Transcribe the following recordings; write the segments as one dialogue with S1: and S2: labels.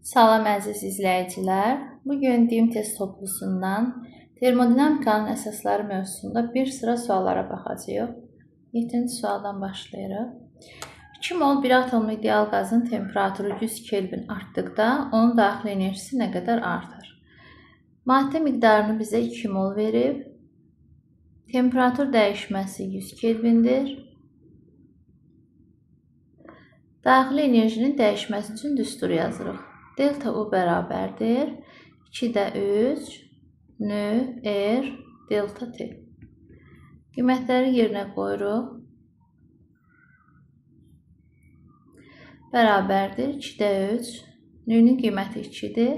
S1: Salam əziz izləyicilər. Bugün DİM test toplusundan termodinamikanın əsasları mövzusunda bir sıra suallara baxacağıq. 7-ci sualdan başlayırıq. 2 mol bir atomlu ideal qazın temperaturu 100 Kelvin artdıqda onun daxili enerjisi nə qədər artır? Maddə miqdarını bizə 2 mol verib. Temperatur dəyişməsi 100 Kelvindir. Daxili enerjinin dəyişməsi üçün düstur yazırıq. Delta U bərabərdir 2-də 3 nö R delta T. Qiymətləri yerinə qoyuruq. Bərabərdir 2-də 3 nö'nün qiyməti 2-dir.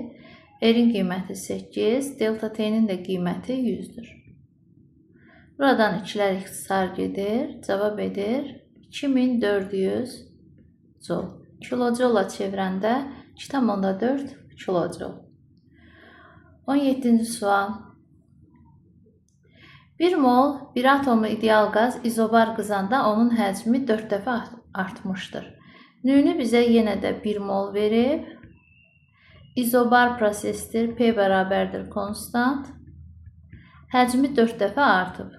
S1: R'in qiyməti 8, delta T'nin də qiyməti 100'dür. Buradan 2'lər ixtisar gedir. Cavab edir 2400 joule. Kilojoula çevirəndə 2,4 kilojoule. 17-ci sual. 1 mol bir atomlu ideal qaz izobar qızanda onun həcmi 4 dəfə artmışdır. Nö'nü bizə yenə də 1 mol verib. İzobar prosesdir. P bərabərdir konstant. Həcmi 4 dəfə artıb.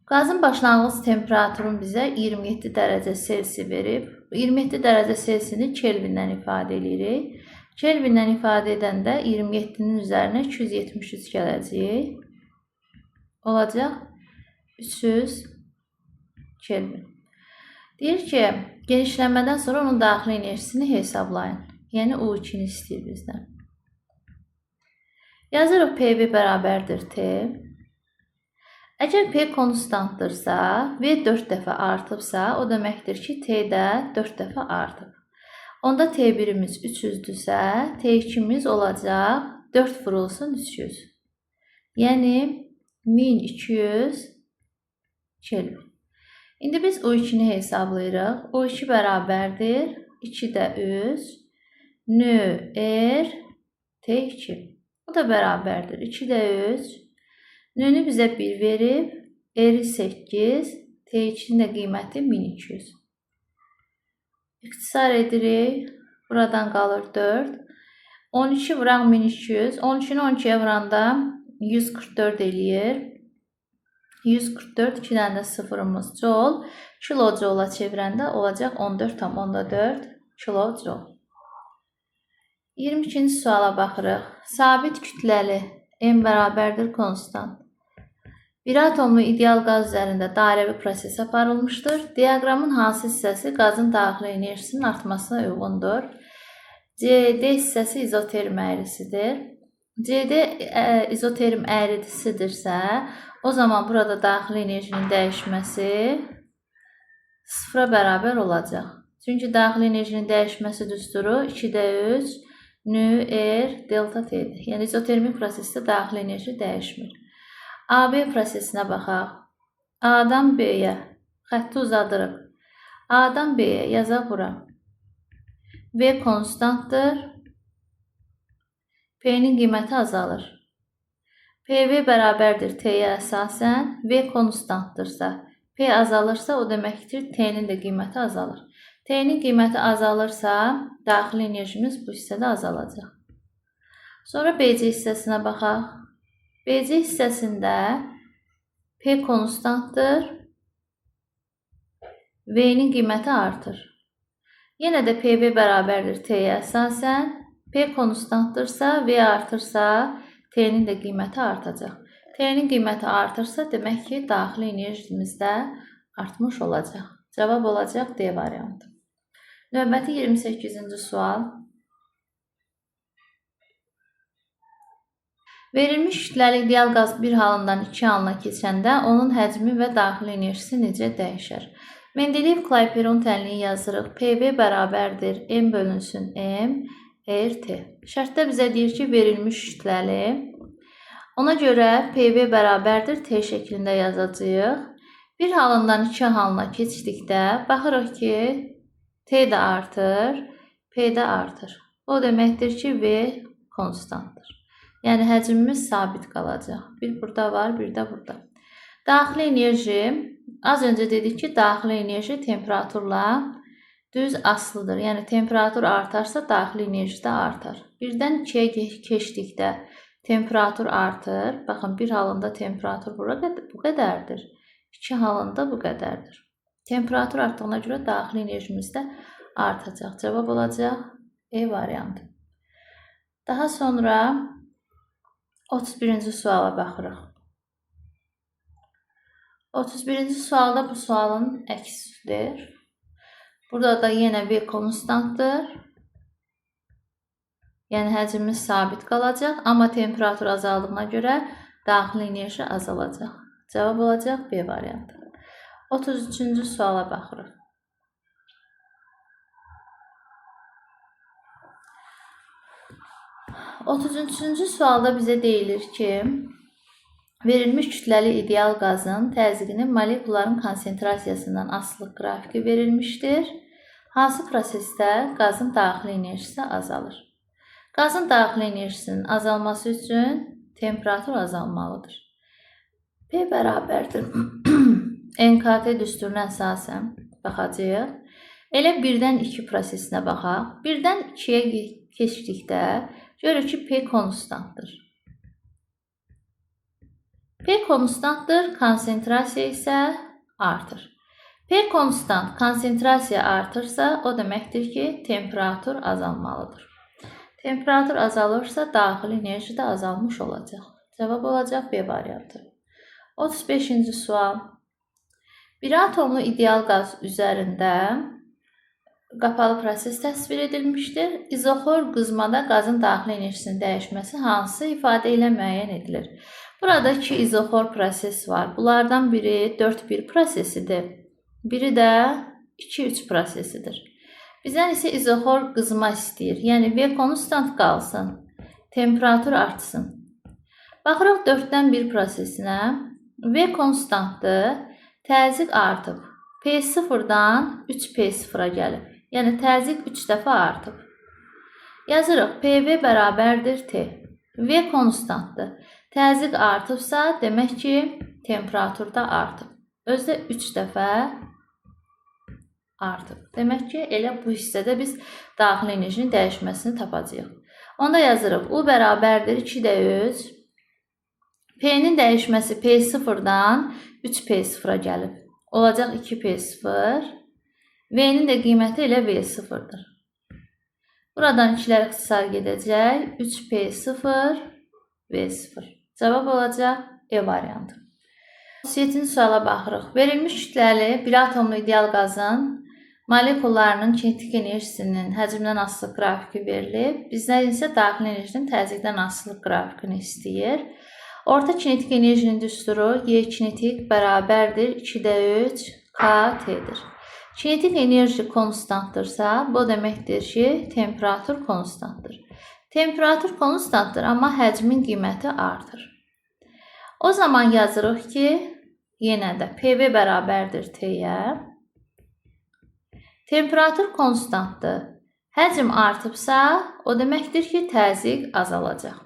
S1: Qazın başlanğıc temperaturunu bizə 27 dərəcə Selsi verib. 27 dərəcə Selsini Kelvindən ifadə edirik. Kelvindən ifadə edəndə 27-nin üzərinə 273 gələcək. Olacaq 300 Kelvin. Deyir ki, genişlənmədən sonra onun daxili enerjisini hesablayın. Yəni U2-ni istəyir bizdən. Yazırıq PV bərabərdir T. Əgər P konstantdırsa V 4 dəfə artıbsa, o deməkdir ki, T də 4 dəfə artıb. Onda T1'imiz 300'dürsə, T2'miz olacaq 4 vurulsun 300. Yəni 1200 Kelvin. İndi biz U2'ni hesablayırıq. U2 bərabərdir 2-də 3 nö R T2. O da bərabərdir 2-də 3. Nö'nü bizə 1 verib, R'i 8, T2'nin də qiyməti 1200. İxtisar edirik. Buradan qalır 4. 12 vuraq 1200. 12'ni 12'yə vuranda 144 eləyir. 144, 2 dənə də sıfırımız joule. Kilojoula çevirəndə olacaq 14,4 kilojoule. 22-ci suala baxırıq. Sabit kütləli M bərabərdir konstant. Bir atomlu ideal qaz üzərində dairəvi proses aparılmışdır. Diaqramın hansı hissəsi qazın daxili enerjisinin artmasına uyğundur? CD hissəsi izoterm əyrisidir. CD izoterm əyrisidirsə, o zaman burada daxili enerjinin dəyişməsi 0'a bərabər olacaq. Çünki daxili enerjinin dəyişməsi düsturu 2'də 3 nö R delta T'dir. Yəni izotermik prosesdə daxili enerji dəyişmir. AB prosesinə baxaq. A'dan B'yə xətti uzadırıq. A'dan B'yə yazaq bura. V konstantdır. P'nin qiyməti azalır. PV bərabərdir T'yə əsasən. V konstantdırsa, P azalırsa, o deməkdir T'nin də qiyməti azalır. T'nin qiyməti azalırsa, daxili enerjimiz bu hissədə azalacaq. Sonra BC hissəsinə baxaq. BC hissəsində P konstantdır. V'nin qiyməti artır. Yenə də PV bərabərdir T'yə əsasən. P konstantdırsa, V artırsa, T'nin də qiyməti artacaq. T'nin qiyməti artırsa, demək ki, daxili enerjimiz də artmış olacaq. Cavab olacaq D variantı. Növbəti 28-ci sual. Verilmiş kütləli ideal qaz bir halından 2 halına keçəndə onun həcmi və daxili enerjisi necə dəyişər? Mendeleyev-Kleyperon tənliyi yazırıq. PV bərabərdir M bölünsün M RT. Şərtdə bizə deyir ki, verilmiş kütləli. Ona görə PV bərabərdir T şəklində yazacağıq. Bir halından 2 halına keçdikdə baxırıq ki, T də artır, P də artır. O deməkdir ki, V konstantdır. Yəni həcmimiz sabit qalacaq. Bir burada var, bir də burada. Daxili enerji, az öncə dedik ki, daxili enerji temperaturla düz aslıdır. Yəni temperatur artarsa daxili enerji də artar. 1-dən 2-yə keçdikdə temperatur artır. Baxın, bir halında temperatur bu qədərdir. 2 halında bu qədərdir. Temperatur artdığına görə daxili enerjimiz də artacaq. Cavab olacaq E variantı. Daha sonra 31-ci suala baxırıq. 31-ci sualda bu sualın əksidir. Burada da yenə V konstantdır. Yəni həcmimiz sabit qalacaq, amma temperatur azaldığına görə daxili enerji azalacaq. Cavab olacaq B variantı. 33-cü suala baxırıq. 33-cü sualda bizə deyilir ki, verilmiş kütləli ideal qazın təzyiqinin molekulların konsentrasiyasından asılı qrafiki verilmişdir. Hansı prosesdə qazın daxili enerjisi azalır? Qazın daxili enerjisinin azalması üçün temperatur azalmalıdır. P bərabərdir. NKT düsturuna əsasən baxacağıq. Elə 1-dən 2 prosesinə baxaq. 1-dən 2-yə keçdikdə görürük ki, P konstantdır. P konstantdır, konsentrasiya isə artır. P konstant, konsentrasiya artırsa, o deməkdir ki, temperatur azalmalıdır. Temperatur azalırsa, daxili enerji də azalmış olacaq. Cavab olacaq B variantı. 35-ci sual. Bir atomlu ideal qaz üzərində qapalı proses təsvir edilmişdir. İzoxor qızmada qazın daxili enerjisinin dəyişməsi hansı ifadə ilə müəyyən edilir? Burada 2 izoxor proses var. Bunlardan biri 4-1 prosesidir. Biri də 2-3 prosesidir. Bizdən isə izoxor qızma istəyir. Yəni V konstant qalsın, temperatur artsın. Baxırıq 4-dən 1 prosesinə. V konstantdır, təzyiq artıb. P0-dan 3P0-a gəlib. Yəni təzyiq 3 dəfə artıb. Yazırıq PV bərabərdir T. V konstantdır. Təzyiq artıbsa, demək ki, temperatur da artıb. Özdə 3 dəfə artıb. Demək ki, elə bu hissədə biz daxili enerjinin dəyişməsini tapacağıq. Onda yazırıq U bərabərdir 2D3. P-nin dəyişməsi P0-dan 3P0-a gəlib. Olacaq 2P0. V-nin də qiyməti elə V0-dır. Buradan 2-lər ixtisar gedəcək. 3P0, V0. Cavab olacaq E variantı. 7-ci suala baxırıq. Verilmiş kütləli bir atomlu ideal qazın molekullarının kinetik enerjisinin həcmdən asılı qrafiki verilib. Bizdən isə daxili enerjinin təzyiqdən asılı grafikini istəyir. Orta kinetik enerjinin düsturu Y kinetik bərabərdir 2D3 KT-dir. Kinetik enerji konstantdırsa, bu deməkdir ki, temperatur konstantdır. Temperatur konstantdır, amma həcmin qiyməti artır. O zaman yazırıq ki, yenə də PV bərabərdir T-yə. Temperatur konstantdır. Həcm artıbsa, o deməkdir ki, təzyiq azalacaq.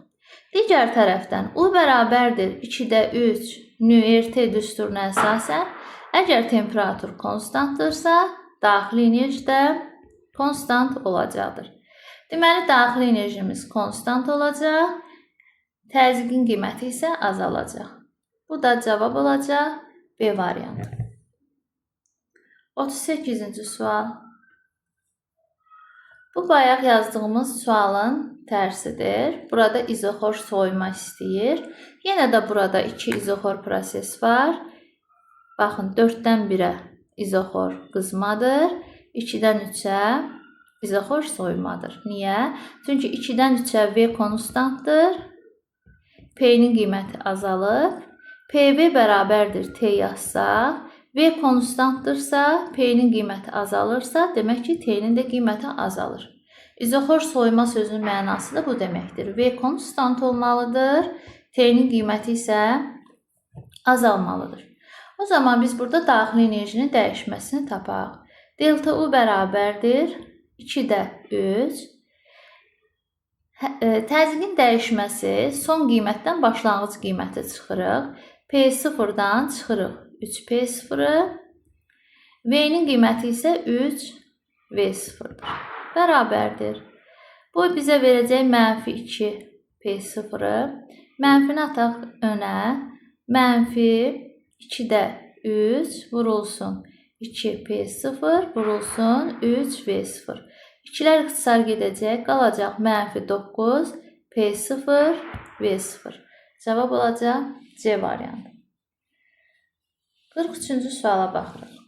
S1: Digər tərəfdən U bərabərdir 2D3 nÜRT düsturuna əsasən, əgər temperatur konstantdırsa, daxili enerji də konstant olacaqdır. Deməli, daxili enerjimiz konstant olacaq, təzyiqin qiyməti isə azalacaq. Bu da cavab olacaq B variantı. 38-ci sual. Bu bayaq yazdığımız sualın tərsidir. Burada izoxor soyuma istəyir. Yenə də burada 2 izoxor proses var. Baxın, 4-dən 1-ə izoxor qızmadır. 2-dən 3-ə izoxor soyumadır. Niyə? Çünki 2-dən 3-ə V konstantdır. P-nin qiyməti azalıb. PV bərabərdir T yazsaq, V konstantdırsa, P-nin qiyməti azalırsa, demək ki, T-nin də qiyməti azalır. İzoxor soyuma sözünün mənası da bu deməkdir. V konstant olmalıdır, T-nin qiyməti isə azalmalıdır. O zaman biz burada daxili enerjinin dəyişməsini tapaq. Delta U bərabərdir 2D3. Təzyiqin dəyişməsi son qiymətdən başlanğıc qiymətə çıxırıq. P0-dan çıxırıq 3P0-ı. V-nin qiyməti isə 3 V0'dır. Bərabərdir. Bu bizə verəcək mənfi 2 P0'ı. Mənfini ataq önə. Mənfi 2-də 3 vurulsun 2 P0 vurulsun 3 V0. 2'lər ixtisar gedəcək. Qalacaq mənfi 9 P0 V0. Cavab olacaq C variantı. 43-cü suala baxırıq.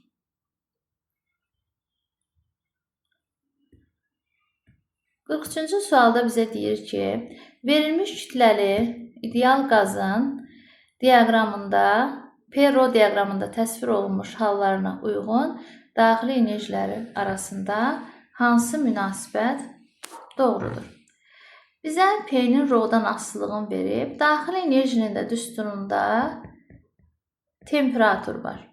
S1: 43-cü sualda bizə deyir ki, verilmiş kütləli ideal qazın diaqramında, P-rho diaqramında təsvir olunmuş hallarına uyğun daxili enerjiləri arasında hansı münasibət doğrudur? Bizə P-nin rhodan asılılığını verib, daxili enerjinin də düsturunda temperatur var.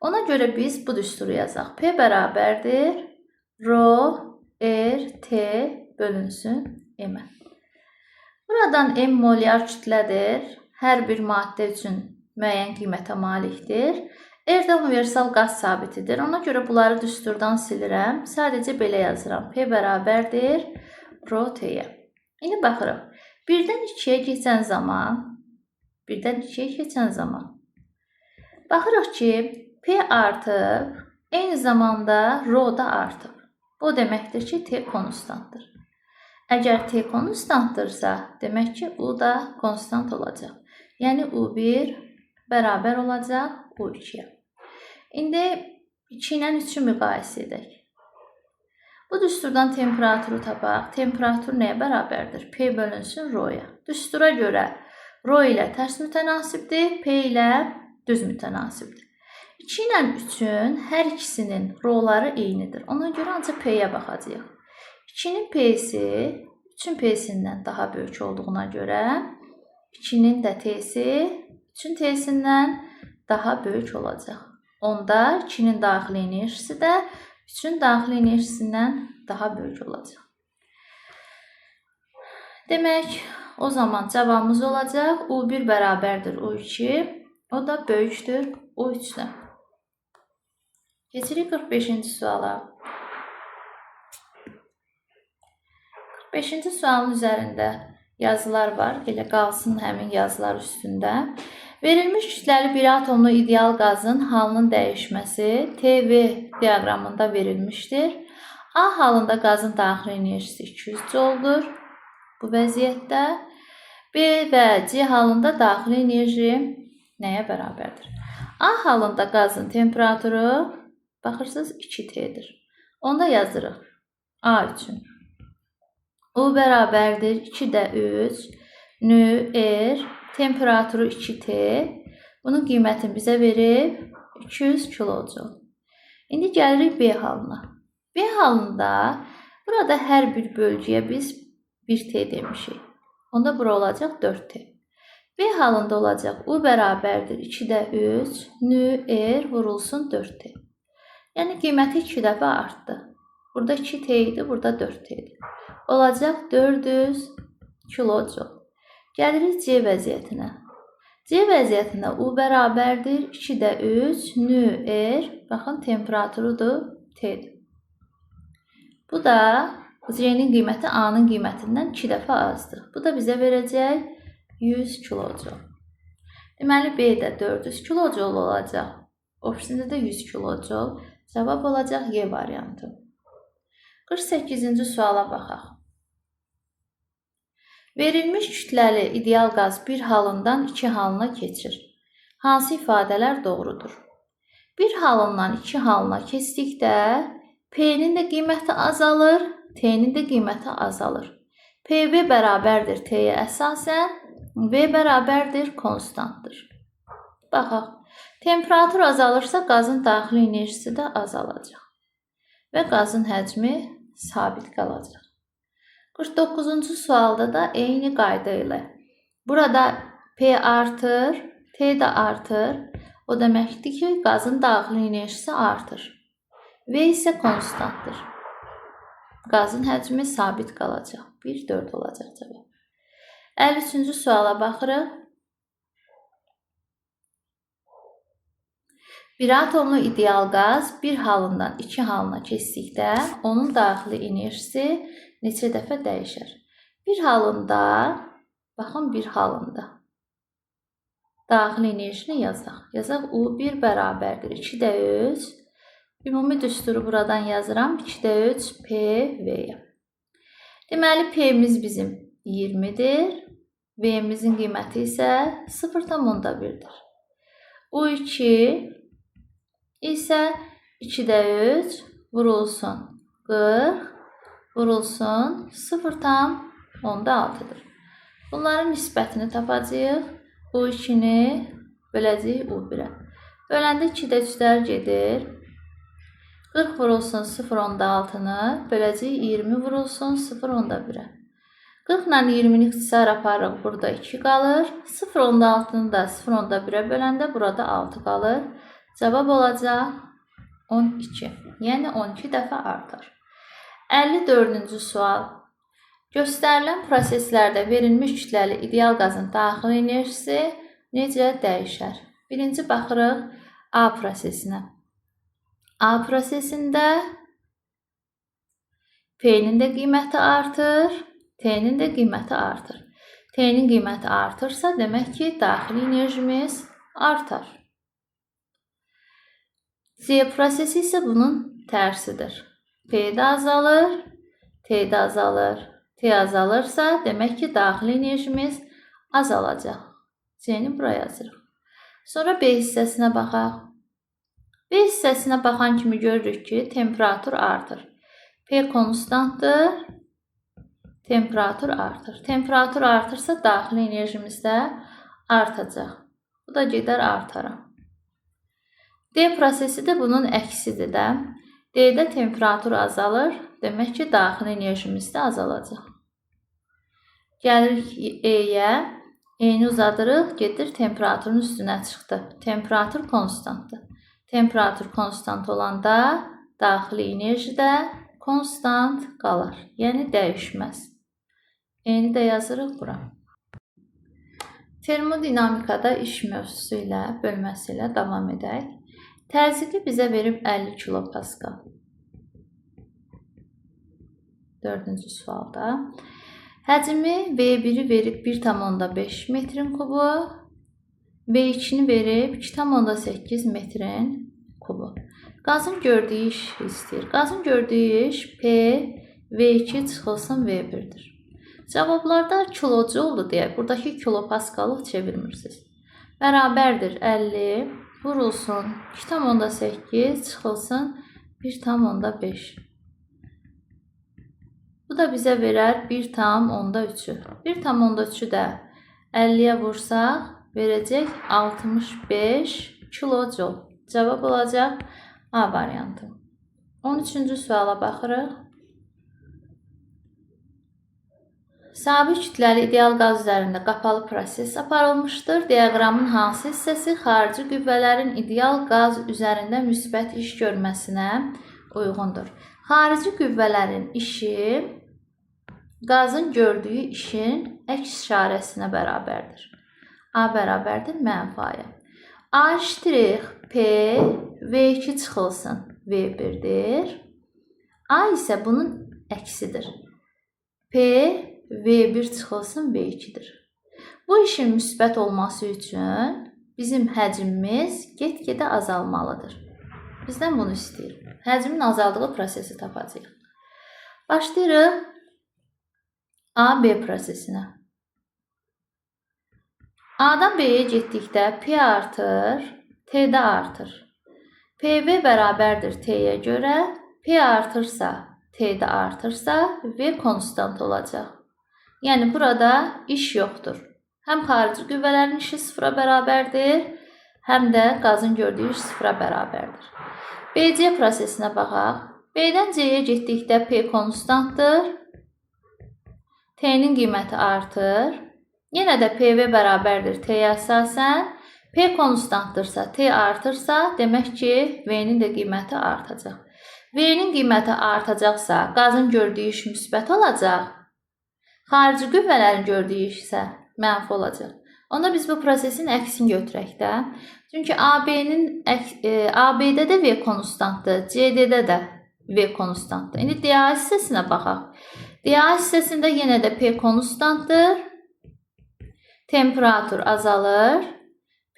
S1: Ona görə biz bu düsturu yazaq. P bərabərdir rho R, T bölünsün M-ə. Buradan M molyar kütlədir. Hər bir maddə üçün müəyyən qiymətə malikdir. R də universal qaz sabitidir. Ona görə bunları düsturdan silirəm. Sadəcə belə yazıram. P bərabərdir rho T-yə. İndi baxırıq. 1-dən 2-yə keçən zaman baxırıq ki, P artıb, eyni zamanda rho da artıb. Bu deməkdir ki, T konstantdır. Əgər T konstantdırsa, demək ki, U da konstant olacaq. Yəni U1 bərabər olacaq U2-yə. İndi 2 ilə 3-ü müqayisə edək. Bu düsturdan temperaturu tapaq. Temperatur nəyə bərabərdir? P bölünsün rho-ya. Düstura görə rho ilə tərs mütənasibdir, P ilə düz mütənasibdir. 2 ilə 3-ün hər ikisinin rhoları eynidir. Ona görə ancaq P-yə baxacağıq. 2-nin P-si 3-ün P-sindən daha böyük olduğuna görə 2-nin də T-si 3-ün T-sindən daha böyük olacaq. Onda 2-nin daxili enerjisi də 3-ün daxili enerjisindən daha böyük olacaq. Demək, o zaman cavabımız olacaq U1 bərabərdir U2, o da böyükdür U3-dən. Keçirik 45-ci suala. 45-ci sualın üzərində yazılar var. Elə qalsın həmin yazılar üstündə. Verilmiş kütləli bir atomlu ideal qazın halının dəyişməsi TV diaqramında verilmişdir. A halında qazın daxili enerjisi 200 jouldur bu vəziyyətdə. B və C halında daxili enerji nəyə bərabərdir? A halında qazın temperaturu baxırsınız 2T-dir. Onda yazırıq A üçün. U bərabərdir 2-də 3 nü R temperaturu 2T. Bunun qiymətini bizə verib 200 kilojoule. İndi gəlirik B halına. B halında burada hər bir bölgüyə biz 1T demişik. Onda bura olacaq 4T. B halında olacaq U bərabərdir 2-də 3 nü R vurulsun 4T. Yəni qiyməti 2 dəfə artdı. Burada 2T idi, burada 4T idi. Olacaq 400 kilojoule. Gəlirik C vəziyyətinə. C vəziyyətində U bərabərdir 2-də 3 nü R. Baxın, temperaturudur T-dir. Bu da C-nin qiyməti A-nın qiymətindən 2 dəfə azdır. Bu da bizə verəcək 100 kilojoule. Deməli, B də 400 kilojoule olacaq. Ofisində də 100 kilojoule. Cavab olacaq Y variantı. 48-ci suala baxaq. Verilmiş kütləli ideal qaz bir halından 2 halına keçir. Hansı ifadələr doğrudur? Bir halından 2 halına keçdikdə P-nin də qiyməti azalır, T-nin də qiyməti azalır. PV bərabərdir T-yə əsasən, V bərabərdir konstantdır. Baxaq. Temperatur azalırsa qazın daxili enerjisi də azalacaq və qazın həcmi sabit qalacaq. 49-cu sualda da eyni qayda ilə. Burada P artır, T də artır. O deməkdir ki, qazın daxili enerjisi artır. V isə konstantdır. Qazın həcmi sabit qalacaq. 1-4 olacaq cavab. 53-cü suala baxırıq. Bir atomlu ideal qaz bir halından 2 halına keçdikdə onun daxili enerjisi neçə dəfə dəyişər? Bir halında, baxın bir halında daxili enerjini yazaq. Yazaq U1 bərabərdir 2-də 3. Ümumi düsturu buradan yazıram. 2-də 3 PV. Deməli P'miz bizim 20'dir. V'mizin qiyməti isə 0,1'dir. U2 isə 2'də 3 vurulsun 40 vurulsun 0,6'dır. Bunların nisbətini tapacağıq. U2'ni böləcəyik U1'ə. Böləndə 2'də 3'lər gedir. 40 vurulsun 0,6'nı böləcəyik 20 vurulsun 0,1'ə. 40 ilə 20'ni ixtisar aparırıq. Burada 2 qalır. 0,6'nı da 0,1'ə böləndə burada 6 qalır. Cavab olacaq 12. Yəni 12 dəfə artar. 54-cü sual. Göstərilən proseslərdə verilmiş kütləli ideal qazın daxili enerjisi necə dəyişər? Birinci baxırıq A prosesinə. A prosesində P'nin də qiyməti artır, T'nin də qiyməti artır. T'nin qiyməti artırsa, demək ki, daxili enerjimiz artar. C prosesi isə bunun tərsidir. P də azalır, T də azalır. T azalırsa, demək ki, daxili enerjimiz azalacaq. C-ni buraya yazırıq. Sonra B hissəsinə baxaq. B hissəsinə baxan kimi görürük ki, temperatur artır. P konstantdır, temperatur artır. Temperatur artırsa, daxili enerjimiz də artacaq. Bu da gedər artara. D prosesi də bunun əksidir də. D-də temperatur azalır, demək ki, daxili enerjimiz də azalacaq. Gəlirik E-yə, E-ni uzadırıq, gedir temperaturun üstünə çıxdı. Temperatur konstantdır. Temperatur konstant olanda daxili enerji də konstant qalır, yəni dəyişməz. E-ni də yazırıq bura. Termodinamikada iş mövzusu ilə, bölməsi ilə davam edək. Təzyiqi bizə verib 50 kilopascal. 4-cü sualda. Həcmi V1-i verib 1,5 metrin kubu, V2-ni verib 2,8 metrin kubu. Qazın gördüyü iş istəyir. Qazın gördüyü iş P, V2 çıxılsın V1'dir. Cavablarda kilojouldur deyə buradakı kilopaskalı çevirmirsiniz. Bərabərdir 50 vurulsun 2,8 çıxılsın 1,5. Bu da bizə verər 1,3'ü. 1,3'ü də 50'yə vursaq verəcək 65 kilojoule. Cavab olacaq A variantı. 13-cü suala baxırıq. Sabit kütləli ideal qaz üzərində qapalı proses aparılmışdır. Diaqramın hansı hissəsi xarici qüvvələrin ideal qaz üzərində müsbət iş görməsinə uyğundur? Xarici qüvvələrin işi qazın gördüyü işin əks işarəsinə bərabərdir. A bərabərdir mənfaya. A eşitdirik P, V2 çıxılsın V1'dir. A isə bunun əksidir. P, V1 çıxılsın V2'dir. Bu işin müsbət olması üçün bizim həcmimiz get-gedə azalmalıdır. Bizdən bunu istəyir. Həcmin azaldığı prosesi tapacağıq. Başlayırıq A, B prosesinə. A-dan B-yə getdikdə P artır, T də artır. PV bərabərdir T-yə görə. P artırsa, T də artırsa, V konstant olacaq. Yəni burada iş yoxdur. Həm xarici qüvvələrin işi sıfıra bərabərdir, həm də qazın gördüyü iş sıfıra bərabərdir. BC prosesinə baxaq. B-dən C-yə getdikdə P konstantdır. T'nin qiyməti artır. Yenə də PV bərabərdir T'yə əsasən. P konstantdırsa, T artırsa, demək ki, V-nin də qiyməti artacaq. V-nin qiyməti artacaqsa, qazın gördüyü iş müsbət olacaq. Xarici qüvvələrin gördüyü iş isə mənfi olacaq. Onda biz bu prosesin əksini götürək də. Çünki AB-də də V konstantdır, CD-də də V konstantdır. İndi DA hissəsinə baxaq. DA hissəsində yenə də P konstantdır. Temperatur azalır.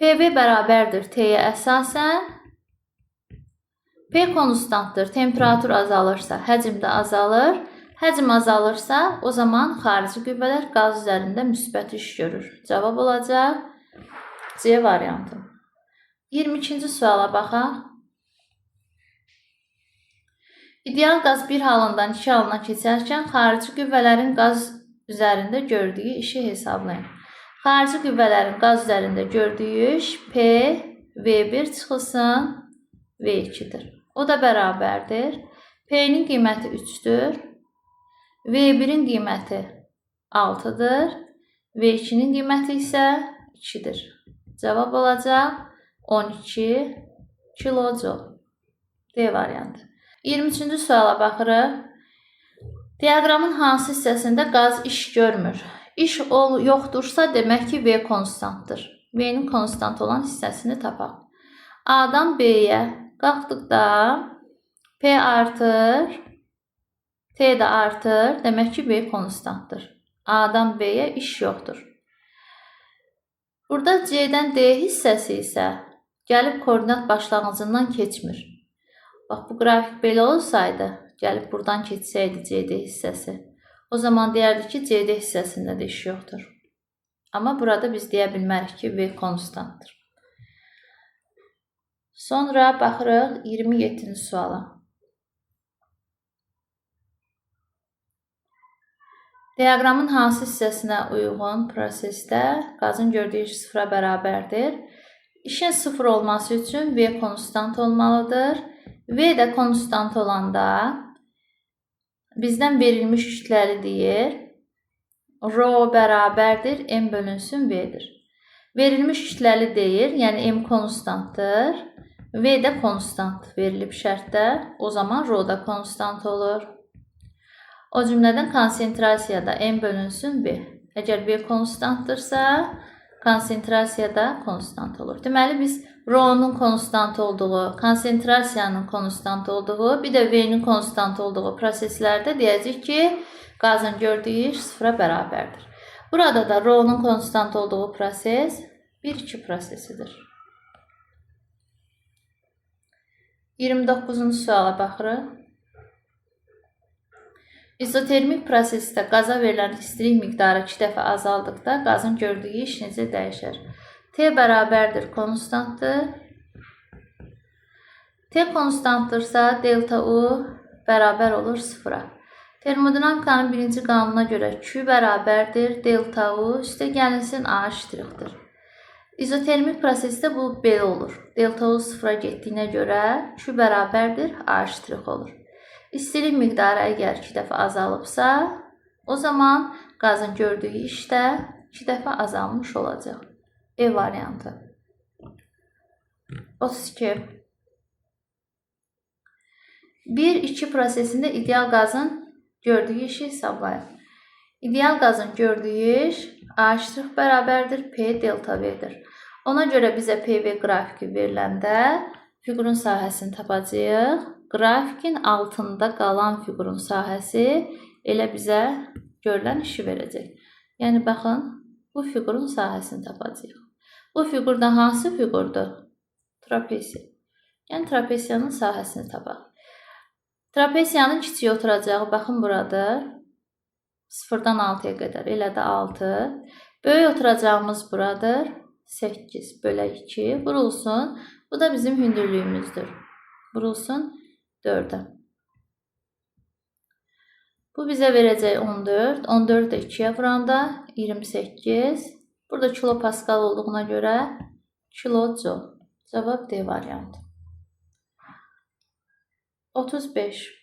S1: PV bərabərdir T-yə əsasən. P konstantdır. Temperatur azalırsa həcm də azalır. Həcm azalırsa o zaman xarici qüvvələr qaz üzərində müsbət iş görür. Cavab olacaq C variantı. 22-ci suala baxaq. İdeal qaz bir halından iki halına keçərkən xarici qüvvələrin qaz üzərində gördüyü işi hesablayın. Xarici qüvvələrin qaz üzərində gördüyü iş P V1 çıxılsın V2-dir. O da bərabərdir. P-nin qiyməti 3-dür. V1-in qiyməti 6-dır. V2-nin qiyməti isə 2-dir. Cavab olacaq 12 kilojoule. D variantı. 23-cü suala baxırıq. Diaqramın hansı hissəsində qaz iş görmür? İş yoxdursa demək ki, V konstantdır. V-nin konstant olan hissəsini tapaq. A-dan B-yə qalxdıqda P artır, T də artır. Demək ki, V konstantdır. A-dan B-yə iş yoxdur. Burada C-dən D hissəsi isə gəlib koordinat başlanğıcından keçmir. Bax, bu qrafik belə olsaydı, gəlib buradan keçsəydi CD hissəsi, o zaman deyərdik ki, CD hissəsində də iş yoxdur. Amma burada biz deyə bilmərik ki, V konstantdır. Sonra baxırıq 27-ci suala. Diaqramın hansı hissəsinə uyğun prosesdə qazın gördüyü iş sıfıra bərabərdir? İşin sıfır olması üçün V konstant olmalıdır. V də konstant olanda bizdən verilmiş kütləli deyir. Rho bərabərdir, M bölünsün V-dir. Verilmiş kütləli deyir, yəni M konstantdır. V də konstant verilib şərtdə. O zaman Rho da konstant olur. O cümlədən konsentrasiyada M bölünsün V. Əgər V konstantdırsa, konsentrasiya da konstant olur. Deməli, biz Rho-nun konstant olduğu, konsentrasiyanın konstant olduğu, bir də V-nin konstant olduğu proseslərdə deyəcək ki, qazın gördüyü iş sıfıra bərabərdir. Burada da Rho-nun konstant olduğu proses 1-2 prosesidir. 29-cu suala baxırıq. İzotermik prosesdə qaza verilən istilik miqdarı 2 dəfə azaldıqda qazın gördüyü iş necə dəyişir? T bərabərdir konstantdır. T konstantdırsa delta U bərabər olur 0-a. Termodinamikanın birinci qanununa görə Q bərabərdir delta U üstə gəlinsin A ştrixdir. İzotermik prosesdə bu belə olur. Delta U 0-a getdiyinə görə Q bərabərdir A ştrix olur. İstilik miqdarı əgər 2 dəfə azalıbsa, o zaman qazın gördüyü iş də 2 dəfə azalmış olacaq. E variantı. 32. 1-2 prosesində ideal qazın gördüyü işi hesablayın. İdeal qazın gördüyü iş A' bərabərdir P delta V'dir. Ona görə bizə PV qrafiki veriləndə fiqurun sahəsini tapacağıq. Qrafikin altında qalan fiqurun sahəsi elə bizə görülən işi verəcək. Yəni, baxın, bu fiqurun sahəsini tapacağıq. Bu fiqur da hansı fiqurdur? Trapesiya. Yəni, trapesiyanın sahəsini tapaq. Trapesiyanın kiçiyi oturacağı, baxın, buradır. 0-dan 6-ya qədər, elə də 6. Böyük oturacağımız buradır. 8 bölü 2 vurulsun. Bu da bizim hündürlüyümüzdür. Vurulsun 4-ə. Bu bizə verəcək 14. 14 də 2-yə vuranda 28. Burada kilopascal olduğuna görə kilojoule. Cavab D variantı. 35.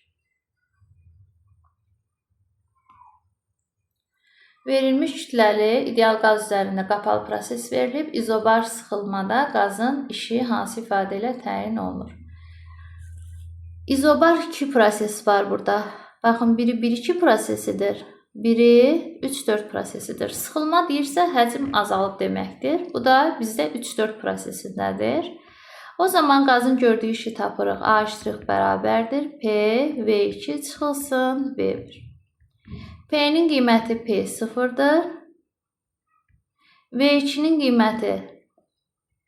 S1: Verilmiş kütləli ideal qaz üzərində qapalı proses verilib, izobar sıxılmada qazın işi hansı ifadə ilə təyin olunur? İzobar 2 proses var burada. Baxın, biri 1-2 prosesidir. biri 3-4 prosesidir. Sıxılma deyirsə həcm azalıb deməkdir. Bu da bizdə 3-4 prosesindədir. O zaman qazın gördüyü işi tapırıq. A ştrix bərabərdir. P, V2 çıxılsın, V1. P-nin qiyməti P0-dır. V2-nin qiyməti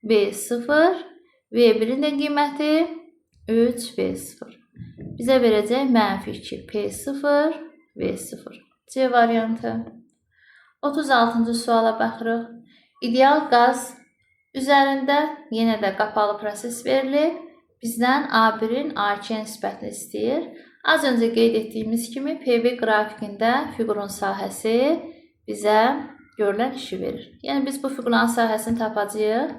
S1: V0. V1-in də qiyməti 3V0. Bizə verəcək -2 P0, V0. C variantı. 36-cı suala baxırıq. İdeal qaz üzərində yenə də qapalı proses verilib. Bizdən A1-in A2-yə nisbətini istəyir. Az öncə qeyd etdiyimiz kimi PV qrafikində fiqurun sahəsi bizə görülən işi verir. Yəni biz bu fiqurların sahəsini tapacağıq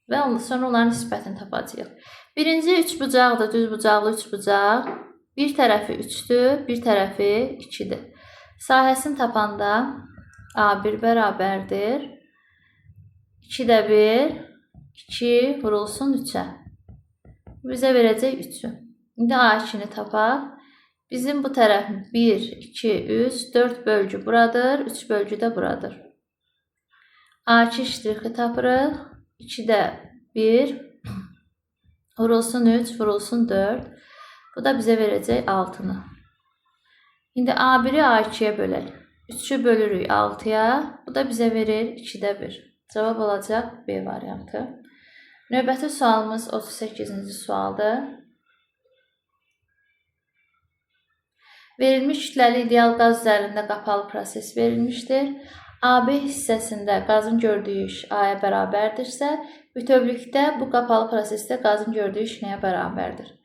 S1: və sonra onların nisbətini tapacağıq. Birinci üçbucaqdır, düzbucaqlı üçbucaq. Bir tərəfi 3-dür, bir tərəfi 2-dir. Sahəsini tapanda A1 bərabərdir. 2-də 1, 2 vurulsun 3-ə. Bizə verəcək 3-ü. İndi A2-ni tapaq. Bizim bu tərəf 1, 2, 3, 4 bölgü buradır, 3 bölgü də buradır. A2 ştrixi tapırıq. 2-də 1, vurulsun 3, vurulsun 4. Bu da bizə verəcək 6-nı. İndi A1-i A2-yə bölək. 3-ü bölürük 6-ya. Bu da bizə verir 2-də 1. Cavab olacaq B variantı. Növbəti sualımız 38-ci sualdır. Verilmiş kütləli ideal qaz üzərində qapalı proses verilmişdir. AB hissəsində qazın gördüyü iş A-ya bərabərdirsə, bütövlükdə bu qapalı prosesdə qazın gördüyü iş nəyə bərabərdir?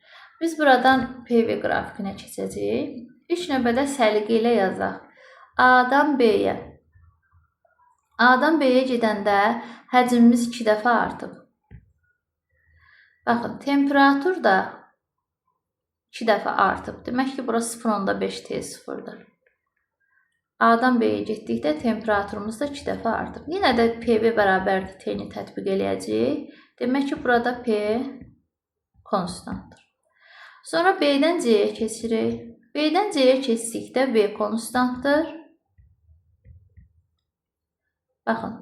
S1: Biz buradan PV qrafikinə keçəcəyik. İlk növbədə səliqə ilə yazaq. A-dan B-yə. A-dan B-yə gedəndə həcmimiz 2 dəfə artıb. Baxın, temperatur da 2 dəfə artıb. Demək ki, burası 0.5 T0-dır. A-dan B-yə getdikdə temperaturumuz da 2 dəfə artıb. Yenə də PV bərabərdir T-ni tətbiq eləyəcəyik. Demək ki, burada P konstantdır. Sonra B-dən C-yə keçirik. B-dən C-yə keçdikdə V konstantdır. Baxın,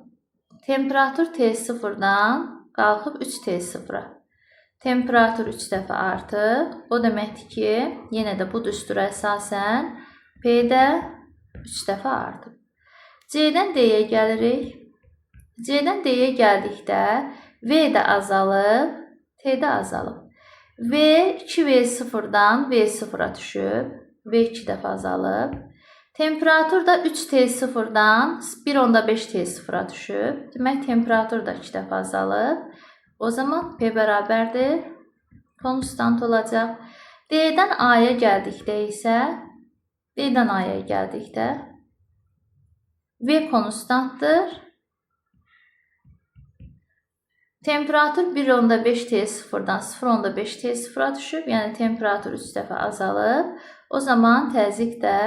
S1: temperatur T0-dan qalxıb 3 T0-a. Temperatur 3 dəfə artıb. O deməkdir ki, yenə də bu düstura əsasən P-də 3 dəfə artıb. C-dən D-yə gəlirik. C-dən D-yə gəldikdə V də azalıb, T də azalıb. V 2V0-dan V0-a düşüb. V 2 dəfə azalıb. Temperatur da 3T0-dan 1.5 T0-a düşüb. Demək, temperatur da 2 dəfə azalıb. O zaman P bərabərdir, konstant olacaq. D-dən A-ya gəldikdə isə, D-dən A-ya gəldikdə V konstantdır. Temperatur 1.5 T0-dan 0.5 T0-a düşüb, yəni temperatur 3 dəfə azalıb. O zaman təzyiq də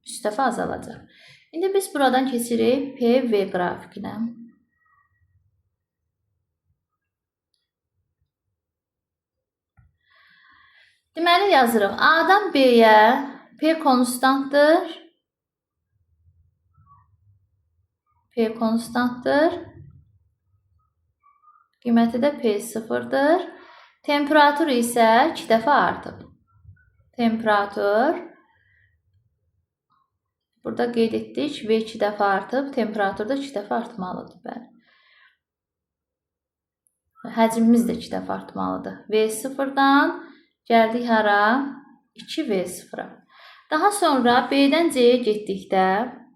S1: 3 dəfə azalacaq. İndi biz buradan keçirik PV qrafikinə. Deməli yazırıq. A-dan B-yə P konstantdır. P konstantdır. Qiyməti də P0-dır. Temperatur isə 2 dəfə artıb. Temperatur burada qeyd etdik. V 2 dəfə artıb. Temperatur da 2 dəfə artmalıdır. Bəli. Həcmimiz də 2 dəfə artmalıdır. V0-dan gəldik hara? 2V0-a. Daha sonra B-dən C-yə getdikdə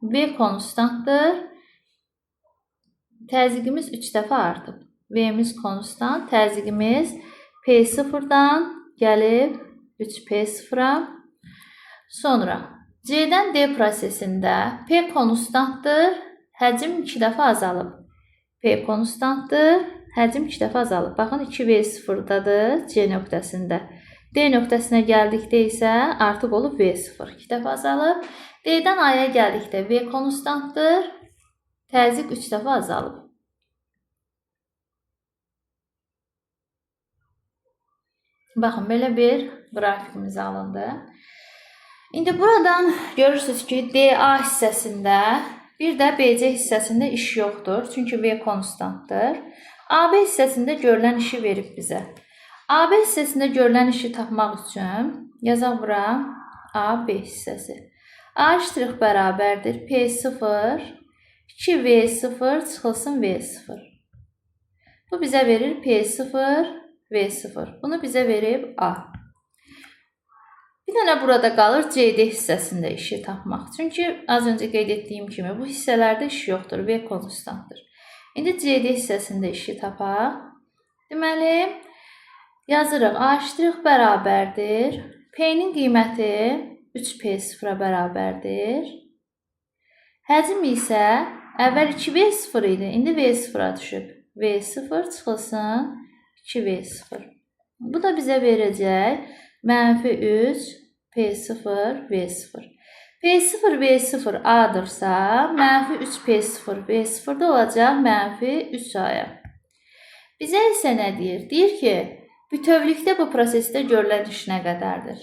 S1: V konstantdır. Təzyiqimiz 3 dəfə artıb. V-miz konstant, təzyiqimiz P0-dan gəlib 3P0-a. Sonra C-dən D prosesində P konstantdır, həcm 2 dəfə azalıb. P konstantdır, həcm 2 dəfə azalıb. Baxın, 2V0-dadır C nöqtəsində. D nöqtəsinə gəldikdə isə artıq olub V0. 2 dəfə azalıb. D-dən A-ya gəldikdə V konstantdır. Təzyiq 3 dəfə azalıb. Baxın, belə bir qrafikimiz alındı. İndi buradan görürsünüz ki DA hissəsində bir də BC hissəsində iş yoxdur. Çünki V konstantdır. AB hissəsində görülən işi verib bizə. AB hissəsində görülən işi tapmaq üçün yazaq bura AB hissəsi. A' bərabərdir P0 2V0 çıxılsın V0. Bu bizə verir P0 V0. Bunu bizə verib A. Bir dənə burada qalır CD hissəsində işi tapmaq. Çünki az öncə qeyd etdiyim kimi bu hissələrdə iş yoxdur. V konstantdır. İndi CD hissəsində işi tapaq. Deməli, yazırıq. A' bərabərdir. P-nin qiyməti 3P0-a bərabərdir. Həcm isə əvvəl 2V0 idi. İndi V0-a düşüb. V0 çıxılsın 2V0. Bu da bizə verəcək mənfi 3 P0 V0. P0 V0 A-dırsa, mənfi 3 P0 V0 da olacaq mənfi 3 A-ya. Bizə isə nə deyir? Deyir ki, bütövlükdə bu prosesdə görülən iş nə qədərdir?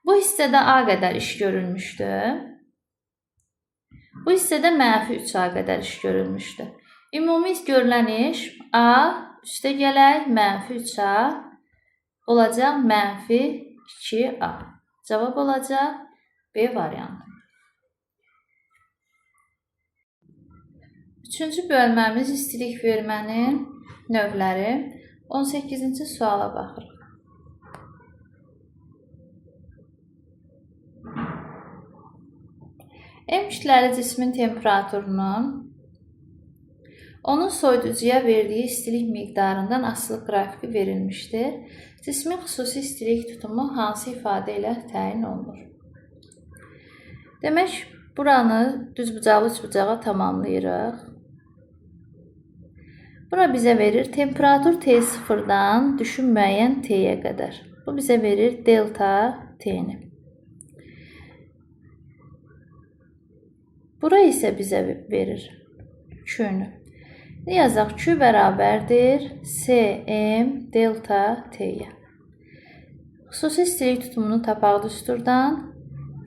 S1: Bu hissədə A qədər iş görülmüşdür. Bu hissədə mənfi 3 A qədər iş görülmüşdür. Ümumi görülən iş A üstə gələk mənfi 3 A olacaq mənfi 2A. Cavab olacaq B variantı. Üçüncü bölməmiz istilik vermənin növləri. 18-ci suala baxırıq. M kütləli cismin temperaturunun onun soyuducuya verdiyi istilik miqdarından asılı qrafiki verilmişdir. Cismin xüsusi istilik tutumu hansı ifadə ilə təyin olunur? Demək, buranı düzbucaqlı üçbucağa tamamlayırıq. Bura bizə verir temperatur T0-dan düşün müəyyən T-yə qədər. Bu bizə verir delta T-ni. Bura isə bizə verir Q-nü. Ne yazaq? Q bərabərdir Cm delta T-yə. Xüsusi istilik tutumunu tapaq düsturdan.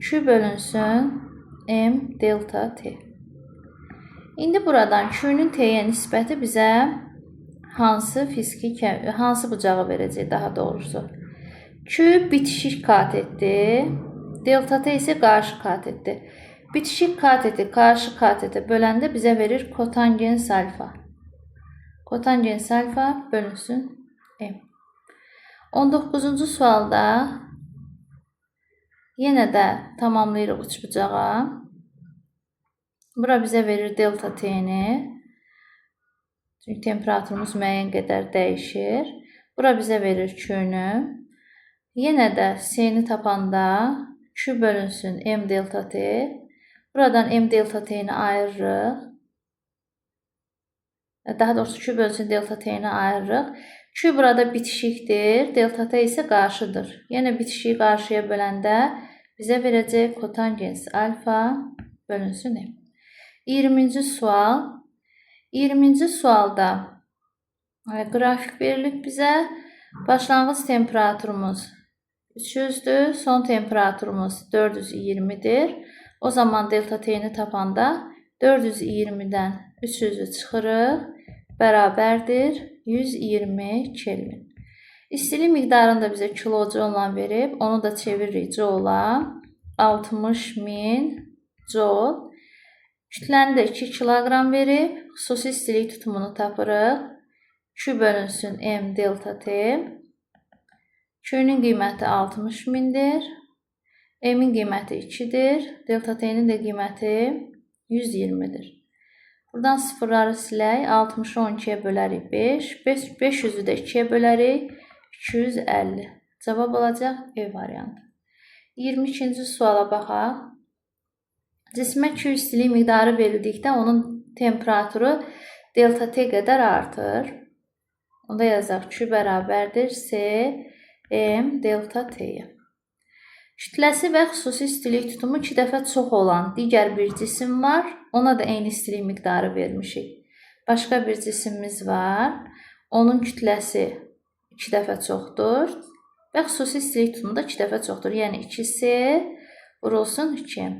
S1: Q bölünsün M delta T. İndi buradan Q-nün T-yə nisbəti bizə hansı bucağı verəcək daha doğrusu? Q bitişik katetdir. Delta T isə qarşı katetdir. Bitişik kateti qarşı katete böləndə bizə verir kotangens alfa. Kotangens alfa bölünsün M. 19-cu sualda yenə də tamamlayırıq üçbucağa. Bura bizə verir delta T-ni. Çünki temperaturumuz müəyyən qədər dəyişir. Bura bizə verir Q-nü. Yenə də C-ni tapanda Q bölünsün M delta T. Buradan M delta T'ni ayırırıq. Daha doğrusu Q bölünsün delta T'ni ayırırıq. Q burada bitişikdir. Delta T isə qarşıdır. Yenə bitişiyi qarşıya böləndə bizə verəcək kotangens alfa bölünsün M. 20-ci sual. 20-ci sualda qrafik verilib bizə. Başlanğıc temperaturumuz 300-dür. Son temperaturumuz 420-dir. O zaman delta T'ni tapanda 420-dən 300-ü çıxırıq. Bərabərdir 120 Kelvin. İstilik miqdarını da bizə kilojoul'la verib. Onu da çeviririk joul'a. 60.000 joule. Kütləni də 2 kiloqram verib. Xüsusi istilik tutumunu tapırıq. Q bölünsün M delta T. Q'nun qiyməti 60.000'dir. M'in qiyməti 2'dir. Delta T'nin də qiyməti 120'dir. Buradan sıfırları silək. 60'ı 12'yə bölərik 5. 500'ü də 2'yə bölərik. 250. Cavab olacaq E variantı. 22-ci suala baxaq. Cismə Q istilik miqdarı verildikdə onun temperaturu delta T qədər artır. Onda yazaq Q bərabərdir C M delta T'yə. Kütləsi və xüsusi istilik tutumu 2 dəfə çox olan digər bir cisim var. Ona da eyni istilik miqdarı vermişik. Başqa bir cisimimiz var. Onun kütləsi 2 dəfə çoxdur və xüsusi istilik tutumu da 2 dəfə çoxdur. Yəni 2C vurulsun 2M.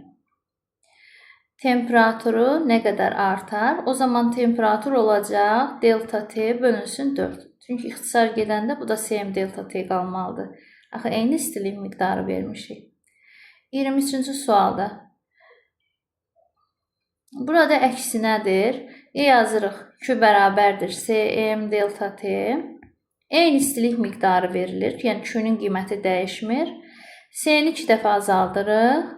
S1: Temperaturu nə qədər artar? O zaman temperatur olacaq delta T bölünsün 4. Çünki ixtisar gedəndə bu da Cm delta T qalmalıdır. Axı eyni istilik miqdarı vermişik. 23-cü sualda. Burada əksinədir. Yazırıq Q bərabərdir Cm delta T. Eyni istilik miqdarı verilir. Yəni Q-nun qiyməti dəyişmir. C-ni 2 dəfə azaldırıq.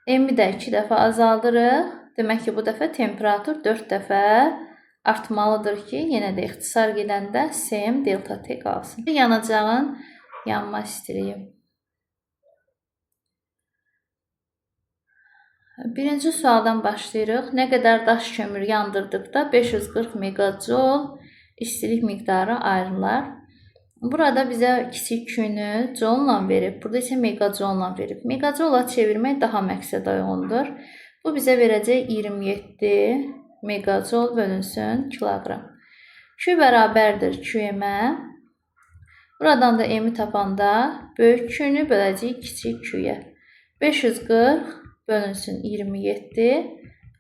S1: M-i də 2 dəfə azaldırıq. Demək ki, bu dəfə temperatur 4 dəfə artmalıdır ki, yenə də ixtisar gedəndə Cm delta T qalsın. Yanacağın yanma istiliyi. Birinci sualdan başlayırıq. Nə qədər daş kömür yandırdıqda 540 megajoule istilik miqdarı ayrılar. Burada bizə kiçik Q-nü joule-la verib, burada isə megajoule-la verib. Megajoule-la çevirmək daha məqsədə uyğundur. Bu bizə verəcək 27 megajoule bölünsün kiloqram. Q bərabərdir Q-ə. Buradan da M-i tapanda böyük Q-nü böləcəyik kiçik Q-yə. 540 bölünsün 27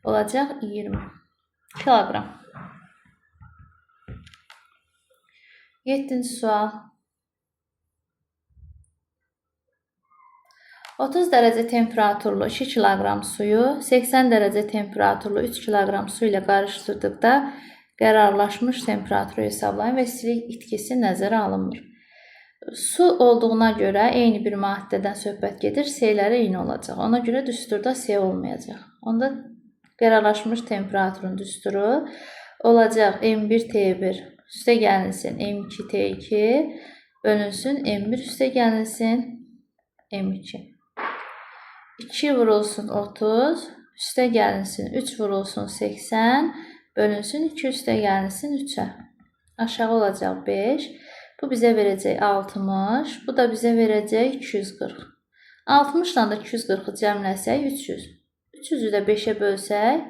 S1: olacaq 20 kiloqram. 7-ci sual. 30 dərəcə temperaturlu 2 kiloqram suyu 80 dərəcə temperaturlu 3 kiloqram su ilə qarışdırdıqda qərarlaşmış temperaturu hesablayın və istilik itkisi nəzərə alınmır. Su olduğuna görə eyni bir maddədən söhbət gedir, C-ləri eyni olacaq. Ona görə düsturda C olmayacaq. Onda qərarlaşmış temperaturun düsturu olacaq M1T1 üstə gəlinsin M2T2 bölünsün M1 üstə gəlinsin M2. 2 vurulsun 30 üstə gəlinsin 3 vurulsun 80 bölünsün 2 üstə gəlinsin 3-ə. Aşağı olacaq 5. Bu bizə verəcək 60. Bu da bizə verəcək 240. 60-dan da 240-ı cəmləsək 300. 300-ü də 5-ə bölsək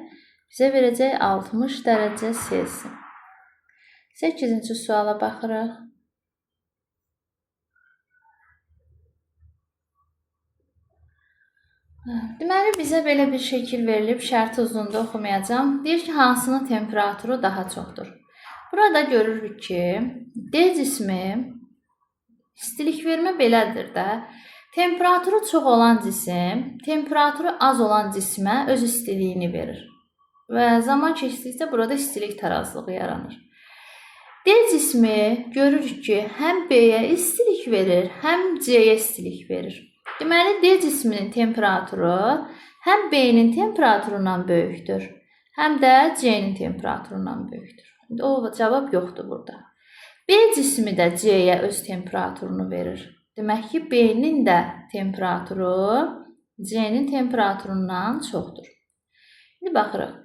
S1: bizə verəcək 60 dərəcə Selsi. 8-ci suala baxırıq. Deməli, bizə belə bir şəkil verilib, şərti uzunluğunda oxumayacağam. Deyir ki, hansının temperaturu daha çoxdur? Burada görürük ki, D cismi istilik vermə belədir də. Temperaturu çox olan cisim, temperaturu az olan cismə öz istiliyini verir. Və zaman keçdikcə burada istilik tarazlığı yaranır. D cismi görürük ki, həm B-yə istilik verir, həm C-yə istilik verir. Deməli, D cisminin temperaturu həm B-nin temperaturundan böyükdür, həm də C-nin temperaturundan böyükdür. O cavab yoxdur burada. B cismi də C-yə öz temperaturunu verir. Demək ki, B-nin də temperaturu C-nin temperaturundan çoxdur. İndi baxırıq.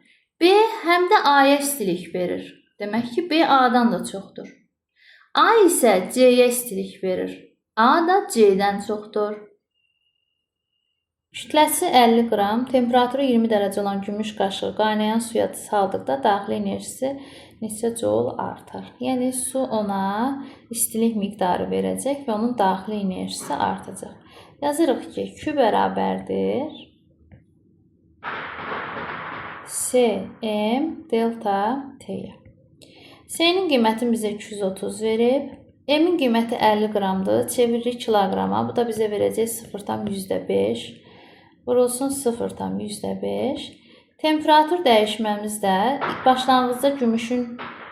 S1: B həm də A-yə istilik verir. Demək ki, B A-dan da çoxdur. A isə C-yə istilik verir. A da C-dən çoxdur. Kütləsi 50 qram, temperaturu 20 dərəcə olan gümüş qaşığı qaynayan suya saldıqda daxili enerjisi neçə joule artar? Yəni, su ona istilik miqdarı verəcək və onun daxili enerjisi artacaq. Yazırıq ki, Q bərabərdir Cm delta T-yə. C-nin qiyməti bizə 230 verib. M-in qiyməti 50 qramdır. Çeviririk kiloqrama. Bu da bizə verəcək 0,5. Vurulsun 0,5. Temperatur dəyişməmiz də başlanğıcda gümüşün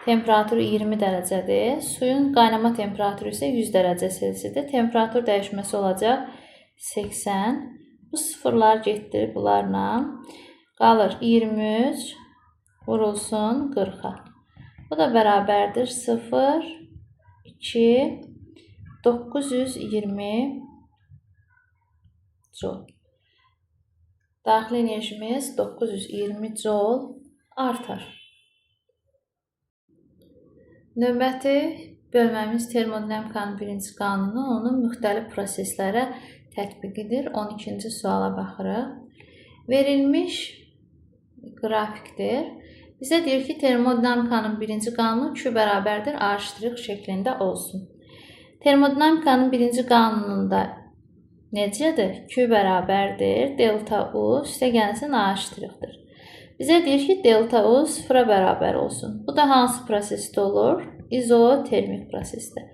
S1: temperaturu 20 dərəcədir. Suyun qaynama temperaturu isə 100 dərəcə Selsidir. Temperatur dəyişməsi olacaq 80. Bu sıfırlar getdir bunlarla. Qalır 23 vurulsun 40-a. Bu da bərabərdir 0, 2, 920 joule. Daxili enerjimiz 920 joule artar. Növbəti bölməmiz termodinamikanın birinci qanunu, onun müxtəlif proseslərə tətbiqidir. 12-ci suala baxırıq. Verilmiş qrafikdir. Bizə deyir ki, termodinamikanın birinci qanunu Q bərabərdir A' şeklində olsun. Termodinamikanın birinci qanununda necədir? Q bərabərdir delta U üstə gəlsin A ştrixdir. Bizə deyir ki, delta U sıfıra bərabər olsun. Bu da hansı prosesdə olur? İzotermik prosesdə.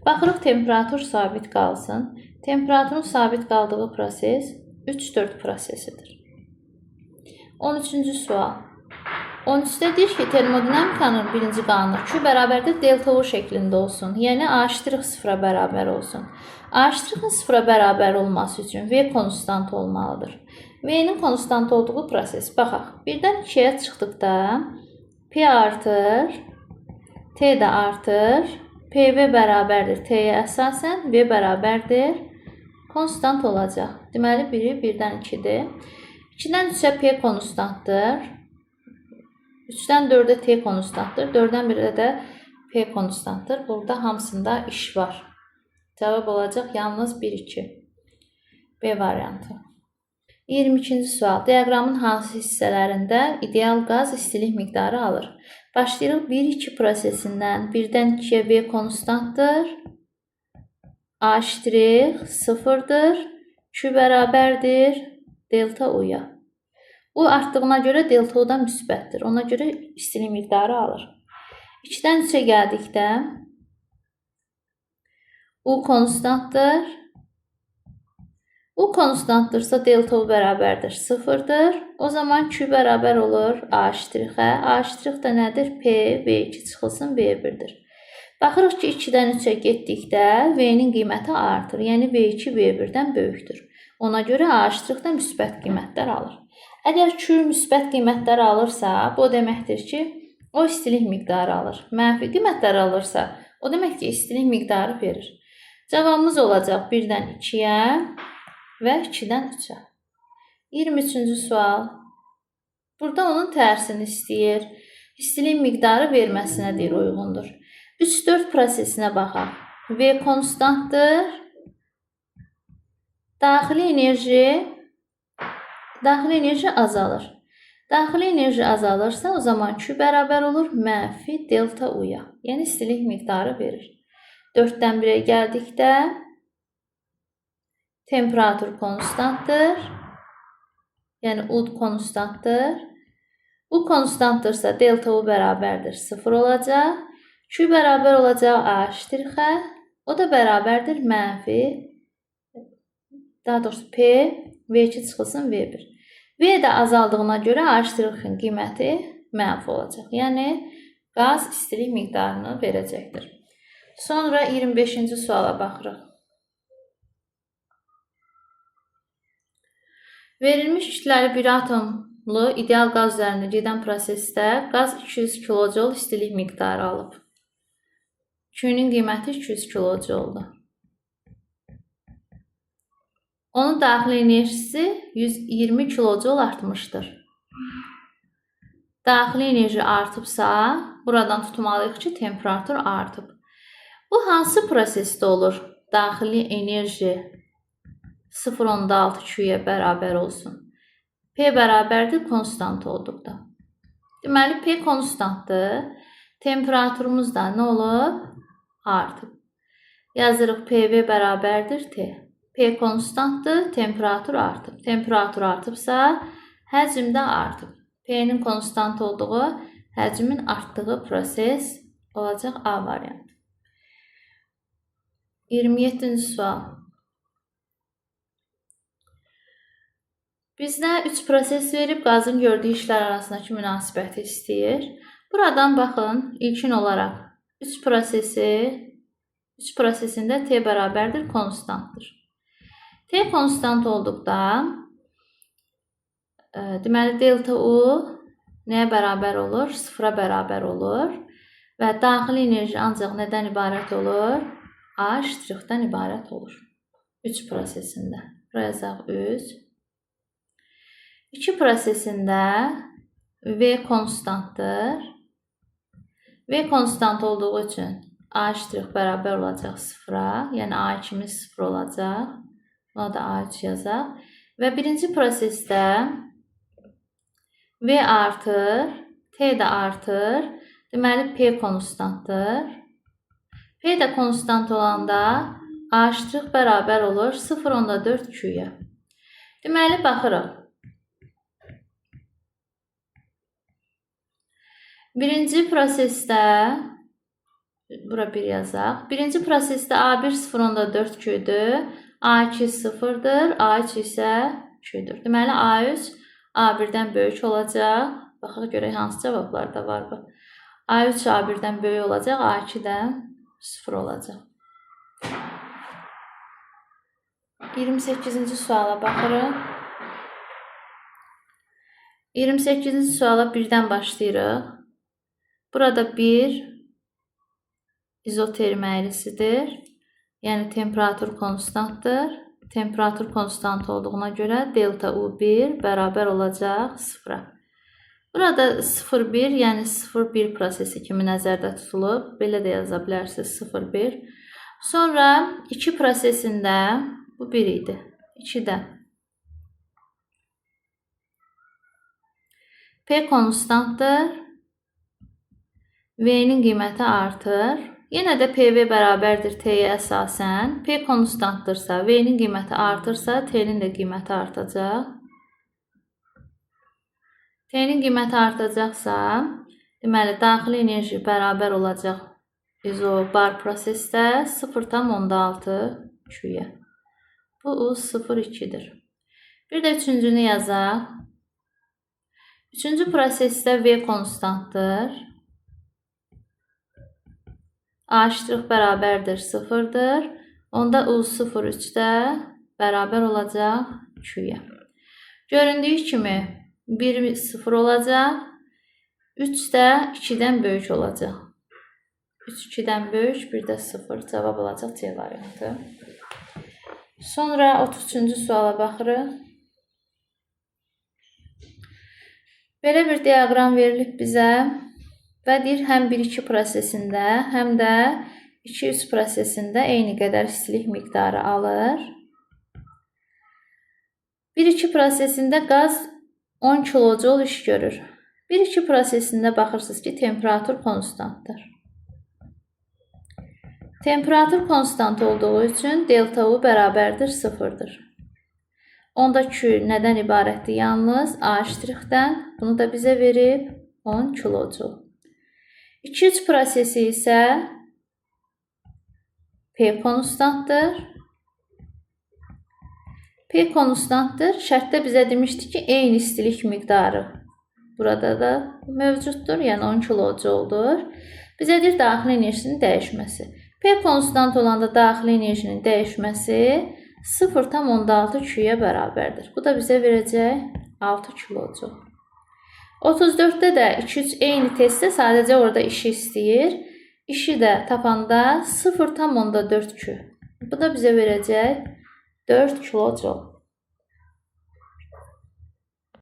S1: Baxırıq, temperatur sabit qalsın. Temperaturun sabit qaldığı proses 3-4 prosesidir. 13-cü sual. 13-də deyir ki, termodinamikanın birinci qanunu Q bərabərdir delta U şəklində olsun. Yəni A ştrix sıfıra bərabər olsun. A ştrixin sıfıra bərabər olması üçün V konstant olmalıdır. V-nin konstant olduğu proses. Baxaq, 1-dən 2-yə çıxdıqda P artır, T də artır, PV bərabərdir T-yə əsasən, V bərabərdir konstant olacaq. Deməli, biri 1-dən 2-dir. 2-dən 3-ə P konstantdır. 3-dən 4-ə T konstantdır. 4-dən 1-ə də P konstantdır. Burada hamısında iş var. Cavab olacaq yalnız 1-2. B variantı. 22-ci sual. Diaqramın hansı hissələrində ideal qaz istilik miqdarı alır? Başlayırıq 1-2 prosesindən. 1-dən 2-yə V konstantdır. A ştrix sıfırdır. Q bərabərdir delta U-ya. U artdığına görə delta U-dan müsbətdir. Ona görə istilik miqdarı alır. 2-dən 3-ə gəldikdə U konstantdır. U konstantdırsa delta U bərabərdir sıfırdır. O zaman Q bərabər olur A ştrixə. A ştrix də nədir? P, V2 çıxılsın V1-dir. Baxırıq ki, 2-dən 3-ə getdikdə V-nin qiyməti artır. Yəni V2 V1-dən böyükdür. Ona görə A ştrix də müsbət qiymətlər alır. Əgər Q müsbət qiymətləri alırsa, bu deməkdir ki, o istilik miqdarı alır. Mənfi qiymətləri alırsa, o demək ki, istilik miqdarı verir. Cavabımız olacaq 1-dən 2-yə və 2-dən 3-ə. 23-cü sual. Burada onun tərsini istəyir. İstilik miqdarı verməsinə deyir uyğundur. 3-4 prosesinə baxaq. V konstantdır. Daxili enerji azalır. Daxili enerji azalırsa, o zaman Q bərabər olur mənfi delta U-ya. Yəni istilik miqdarı verir. 4-dən 1-ə gəldikdə temperatur konstantdır. Yəni U konstantdır. U konstantdırsa delta U bərabərdir 0 olacaq. Q bərabər olacaq A ştrixə. O da bərabərdir mənfi, daha doğrusu P, V2 çıxılsın V1. V də azaldığına görə A ştrixin qiyməti mənfi olacaq. Yəni, qaz istilik miqdarını verəcəkdir. Sonra 25-ci suala baxırıq. Verilmiş kütləli bir atomlu ideal qaz üzərində gedən prosesdə qaz 200 kJ istilik miqdarı alıb. Q-nin qiyməti 200 kJ-dur. Onun daxili enerjisi 120 kJ artmışdır. Daxili enerji artıbsa, buradan tutmalıyıq ki, temperatur artıb. Bu hansı prosesdə olur? Daxili enerji 0.6 Q-yə bərabər olsun. P bərabərdir konstant olduqda. Deməli, P konstantdır. Temperaturumuz da nə olub? Artıb. Yazırıq PV bərabərdir T. P konstantdır, temperatur artıb. Temperatur artıbsa, həcm də artıb. P-nin konstant olduğu, həcmin artdığı proses olacaq A variantı. 27-ci sual. Bizdə 3 proses verib, qazın gördüyü işlər arasındakı münasibəti istəyir. Buradan baxın, ilkin olaraq 3 prosesində T bərabərdir, konstantdır. T konstant olduqda, deməli, delta U nəyə bərabər olur? 0-a bərabər olur və daxili enerji ancaq nədən ibarət olur? A ştrixdən ibarət olur. 3 prosesində. Buraya yazaq 3. 2 prosesində V konstantdır. V konstant olduğu üçün A ştrix bərabər olacaq 0-a, yəni A2-miz 0 olacaq. Ona da A3 yazaq. Və birinci prosesdə V artır, T də artır. Deməli, P konstantdır. P də konstant olanda A' bərabər olur 0.4 Q-yə. Deməli, baxırıq. Birinci prosesdə, bura 1 yazaq. Birinci prosesdə A1 0.4 Q-dür, A2 0-dır, A3 isə Q-dür. Deməli, A3 A1-dən böyük olacaq. Baxaq görək hansı cavablarda var bu. A3 A1-dən böyük olacaq, A2-dən 0 olacaq. 28-ci suala baxırıq. 28-ci suala 1-dən başlayırıq. Burada 1 izoterm əyrisidir. Yəni temperatur konstantdır. Temperatur konstant olduğuna görə delta U1 bərabər olacaq 0-a. Burada 0,1, yəni 0,1 prosesi kimi nəzərdə tutulub. Belə də yaza bilərsiniz 0,1. Sonra 2 prosesində bu 1 idi. 2-də P konstantdır. V-nin qiyməti artır. Yenə də PV bərabərdir T-yə əsasən. P konstantdırsa, V-nin qiyməti artırsa, T-nin də qiyməti artacaq. T-nin qiyməti artacaqsa, deməli, daxili enerji bərabər olacaq izobar prosesdə 0,6 Q-yə. Bu U02-dir. Bir də üçüncünü yazaq. Üçüncü prosesdə V konstantdır. A' bərabərdir 0-dır. Onda U03-də bərabər olacaq Q-yə. Göründüyü kimi 1 0 olacaq. 3 də 2-dən böyük olacaq. 3 2-dən böyük, 1 də 0. Cavab olacaq C variantı. Sonra 33-cü suala baxırıq. Belə bir diaqram verilib bizə və deyir, həm 1-2 prosesində, həm də 2-3 prosesində eyni qədər istilik miqdarı alır. 1-2 prosesində qaz 10 kilojul iş görür. 1-2 prosesində baxırsınız ki, temperatur konstantdır. Temperatur konstant olduğu üçün delta U bərabərdir 0-dır. Onda Q nədən ibarətdir? Yalnız A'-dən. Bunu da bizə verib 10 kilojul. 2-3 prosesi isə P konstantdır. P konstantdır. Şərtdə bizə demişdi ki, eyni istilik miqdarı burada da mövcuddur. Yəni 10 kilojuldur. Bizə deyir daxili enerjinin dəyişməsi. P konstant olanda daxili enerjinin dəyişməsi 0,6 Q-yə bərabərdir. Bu da bizə verəcək 6 kilojul. 34-də də 2-3 eyni testdə sadəcə orada işi istəyir. İşi də tapanda 0,4 Q. Bu da bizə verəcək 4 kilojul.